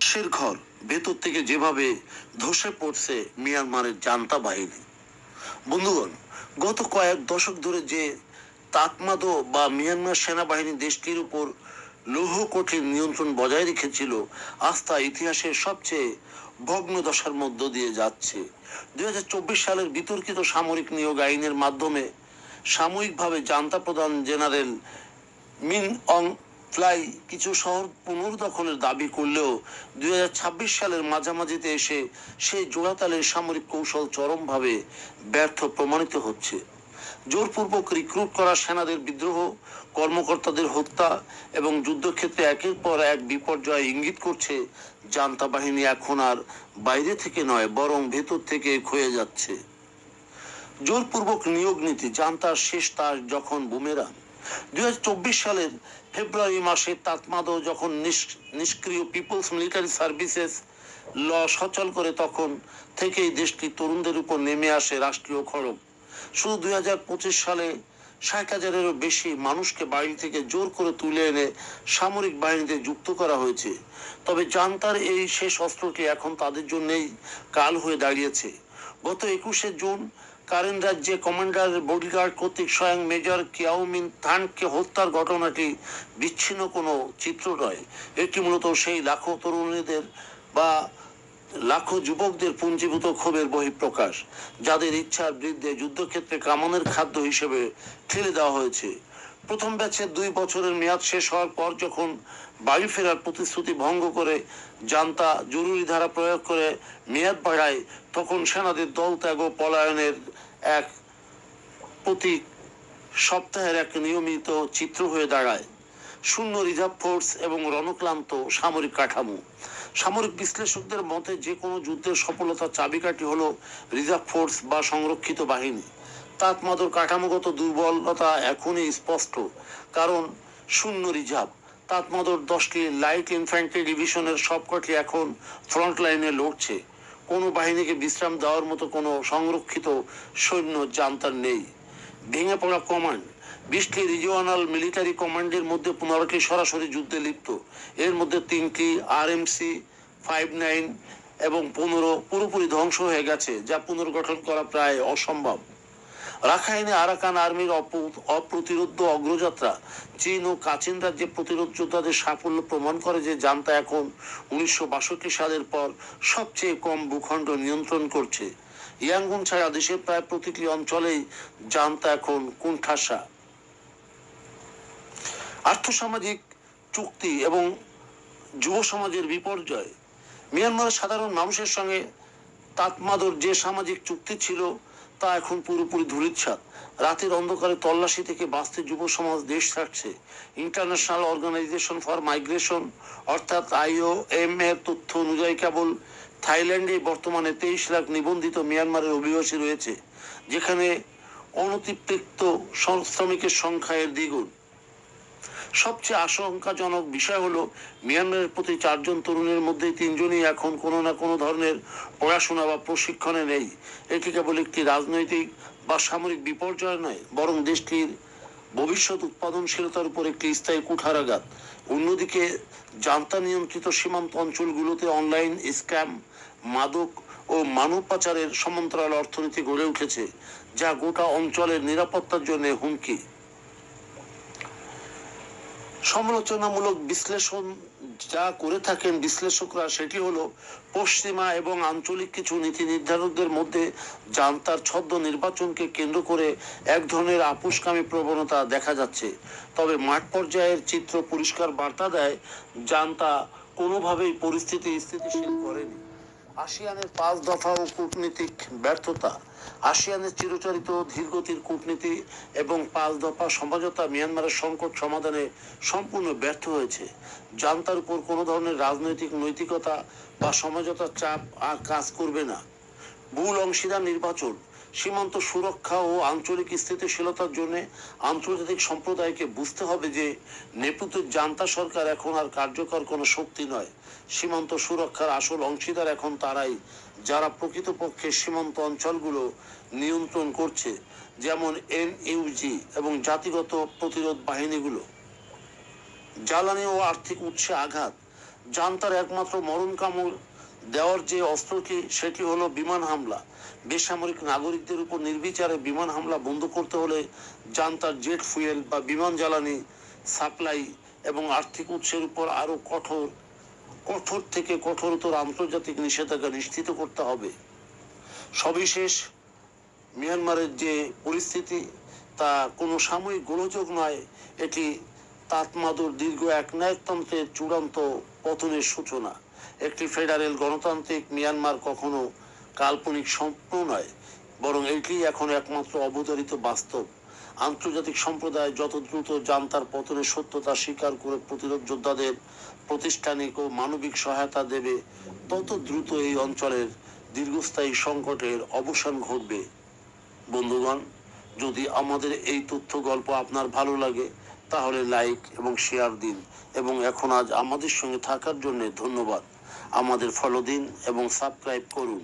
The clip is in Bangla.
সে ঘর ভেতর থেকে যেভাবে ধসে পড়ছে মিয়ানমারের জান্তা বাহিনী। বন্ধুগণ, গত কয়েক দশক ধরে যে তাতমাদো বা মিয়ানমার সেনাবাহিনী দেশটির উপর লৌহ কঠিন নিয়ন্ত্রণ বজায় রেখেছিল, আজ তা ইতিহাসের সবচেয়ে ভগ্ন দশার মধ্য দিয়ে যাচ্ছে। 2024 সালের বিতর্কিত সামরিক নিয়োগ আইনের মাধ্যমে সাময়িকভাবে জান্তা প্রধান জেনারেল মিন অং ফ্লাই কিছু শহর পুনর্দখলের দাবি করলেও 2026 সালের মাঝামাঝিতে এসে সেই জোড়াতালের সামরিক কৌশল চরমভাবে ব্যর্থ প্রমাণিত হচ্ছে। জোরপূর্বক রিক্রুট করা সেনাদের বিদ্রোহ, কর্মকর্তাদের হত্যা এবং যুদ্ধক্ষেত্রে একের পর এক বিপর্যয় ইঙ্গিত করছে জান্তা বাহিনী এখন আর বাইরে থেকে নয়, বরং ভেতর থেকে ক্ষয়ে যাচ্ছে। জোরপূর্বক নিয়োগ নীতি জান্তার শেষ তাস যখন বুমেরাং। 2024 সালের ফেব্রুয়ারি মাসে তাতমাদো যখন নিষ্ক্রিয় পিপলস মিলিটারি সার্ভিসেস ল সচল করে, তখন থেকেই দেশটির তরুণদের উপর নেমে আসে রাষ্ট্রীয় খড়গ। শুধু 2025 সালে 60,000-এরও বেশি মানুষকে বাড়ি থেকে জোর করে তুলে এনে সামরিক বাহিনীতে যুক্ত করা হয়েছে। তবে জান্তার এই শেষ অস্ত্রটি এখন তাদের জন্যই কাল হয়ে দাঁড়িয়েছে। গত 21শে জুন কারেন রাজ্যে কমান্ডারের বডিগার্ড কর্তৃক স্বয়ং মেজর কিয়াওমিন থানকে হত্যার ঘটনাটি বিচ্ছিন্ন কোনো চিত্র নয়। এটি মূলত সেই লাখো তরুণীদের বা লাখো যুবকদের পুঞ্জীভূত ক্ষোভের বহিঃপ্রকাশ, যাদের ইচ্ছার বিরুদ্ধে যুদ্ধক্ষেত্রে কামানের খাদ্য হিসেবে ঠেলে দেওয়া হয়েছে। প্রথম ব্যাচের 2 বছরের মেয়াদ শেষ হওয়ার পর যখন বাড়ি ফেরার প্রতিশ্রুতি ভঙ্গ করে জান্তা জরুরি ধারা প্রয়োগ করে মেয়াদ বাড়ায়, তখন সেনাদের দল ত্যাগ ও পলায়নের এক প্রতি সপ্তাহের এক নিয়মিত চিত্র হয়ে দাঁড়ায়। শূন্য রিজার্ভ ফোর্স এবং রণক্লান্ত সামরিক কাঠামো। সামরিক বিশ্লেষকদের মতে যে কোনো যুদ্ধের সফলতার চাবিকাঠি হলো রিজার্ভ ফোর্স বা সংরক্ষিত বাহিনী। তাতমাদোর কাঠামোগত দুর্বলতা এখনই স্পষ্ট, কারণ শূন্য রিজার্ভ। তাতমাদোর 10টি লাইট ইনফ্যান্ট্রি ডিভিশনের সবকটি এখন ফ্রন্ট লাইনে লড়ছে। কোনো বাহিনীকে বিশ্রাম দেওয়ার মতো কোনো সংরক্ষিত সৈন্য জান্তার নেই। ভেঙে পড়া কমান্ড। 20টি রিজিওনাল মিলিটারি কমান্ডের মধ্যে 15টি সরাসরি যুদ্ধে লিপ্ত। এর মধ্যে 3টি RMC 59 এবং 15 পুরোপুরি ধ্বংস হয়ে গেছে, যা পুনর্গঠন করা প্রায় অসম্ভব। রাখাইনে আরাকান আর্মির অপ্রতিরোধ অগ্রযাত্রা। চীন ও কাচিন রাজ্যে প্রতিরোধ যোদ্ধাদের সাফল্য প্রমাণ করে যে জান্তা এখন 1962 সালের পর সবচেয়ে কম ভূখণ্ড নিয়ন্ত্রণ করছে। ইয়াঙ্গুন ছাড়া দেশের প্রায় প্রতিটি অঞ্চলেই জান্তা এখন কোণঠাসা। আর্থসামাজিক চুক্তি এবং যুব সমাজের বিপর্যয়। মিয়ানমারের সাধারণ মানুষের সঙ্গে তাতমাদোর যে সামাজিক চুক্তি ছিল তা এখন পুরোপুরি ধূলিসাৎ। রাতের অন্ধকারে তল্লাশি থেকে বাঁচতে যুব সমাজ দেশ ছাড়ছে। ইন্টারন্যাশনাল অর্গানাইজেশন ফর মাইগ্রেশন অর্থাৎ IOM এর তথ্য অনুযায়ী কেবল থাইল্যান্ডে বর্তমানে 23 লাখ নিবন্ধিত মিয়ানমারের অভিবাসী রয়েছে, যেখানে অনতিপৃক্ত শ্রমিকের সংখ্যা এর দ্বিগুণ। সবচেয়ে আশঙ্কাজনক বিষয় হলো মিয়ানমারের প্রতি 4 জন তরুণের মধ্যে 3 জনই এখন কোনো না কোনো ধরনের পড়াশোনা বা প্রশিক্ষণে নেই। এটি কেবল একটি রাজনৈতিক বা সামরিক বিপর্যয় নয়, বরং দেশটির ভবিষ্যৎ উৎপাদনশীলতার উপর একটি স্থায়ী কুঠারাঘাত। অন্যদিকে জান্তা নিয়ন্ত্রিত সীমান্ত অঞ্চলগুলোতে অনলাইন স্ক্যাম, মাদক ও মানব পাচারের সমান্তরাল অর্থনীতি গড়ে উঠেছে, যা গোটা অঞ্চলের নিরাপত্তার জন্য হুমকি। সমালোচনামূলক বিশ্লেষণ যা করে থাকেন বিশ্লেষকরা, সেটি হলো পশ্চিমা এবং আঞ্চলিক কিছু নীতি নির্ধারকদের মধ্যে জান্তার ছদ্ম নির্বাচনকে কেন্দ্র করে এক ধরনের আপোষকামী প্রবণতা দেখা যাচ্ছে। তবে মাঠ পর্যায়ের চিত্র পরিষ্কার বার্তা দেয়, জান্তা কোনোভাবেই পরিস্থিতি স্থিতিশীল করেনি। আসিয়ানের 5 দফা ও কূটনীতিক ব্যর্থতা। আসিয়ানের চিরচরিত ধীরগতির কূটনীতি এবং 5 দফা সমঝোতা মিয়ানমারের সংকট সমাধানে সম্পূর্ণ ব্যর্থ হয়েছে। জান্তার উপর কোনো ধরনের রাজনৈতিক নৈতিকতা বা সমঝোতার চাপ আর কাজ করবে না। মূল অংশীদার নির্বাচন। সীমান্ত সুরক্ষা ও আঞ্চলিক স্থিতিশীলতার জন্য আন্তর্জাতিক সম্প্রদায়কে বুঝতে হবে যে নেপথ্যের জান্তা সরকার এখন আর কার্যকর কোনো শক্তি নয়। সীমান্ত সুরক্ষার আসল অংশীদার এখন তারাই, যারা প্রকৃতপক্ষে সীমান্ত অঞ্চলগুলো নিয়ন্ত্রণ করছে, যেমন NUG এবং জাতিগত প্রতিরোধ বাহিনীগুলো। জ্বালানি ও আর্থিক উৎসে আঘাত। জান্তার একমাত্র মরণ কামড় দেওয়ার যে অস্ত্রটি সেটি হলো বিমান হামলা। বেসামরিক নাগরিকদের উপর নির্বিচারে বিমান হামলা বন্ধ করতে হলে জান্তার জেট ফুয়েল বা বিমান জ্বালানি সাপ্লাই এবং আর্থিক উৎসের উপর আরো কঠোর থেকে কঠোরতর আন্তর্জাতিক নিষেধাজ্ঞা নিশ্চিত করতে হবে। সবিশেষ মিয়ানমারের যে পরিস্থিতি তা কোনো সাময়িক গোলযোগ নয়, এটি তাতমাদুর দীর্ঘ একনায়কতন্ত্রের চূড়ান্ত পতনের সূচনা। একটি ফেডারেল গণতান্ত্রিক মিয়ানমার কখনো কাল্পনিক স্বপ্ন নয়, বরং এটি এখন একমাত্র অবধারিত বাস্তব। আন্তর্জাতিক সম্প্রদায় যত দ্রুত জান্তার পতনের সত্যতা স্বীকার করে প্রতিরোধ যোদ্ধাদের প্রাতিষ্ঠানিক ও মানবিক সহায়তা দেবে, তত দ্রুত এই অঞ্চলের দীর্ঘস্থায়ী সংকটের অবসান ঘটবে। বন্ধুগণ, যদি আমাদের এই তথ্য গল্প আপনার ভালো লাগে তাহলে লাইক এবং শেয়ার দিন, এবং এখন আজ আমাদের সঙ্গে থাকার জন্য ধন্যবাদ। আমাদের ফলো দিন এবং সাবস্ক্রাইব করুন।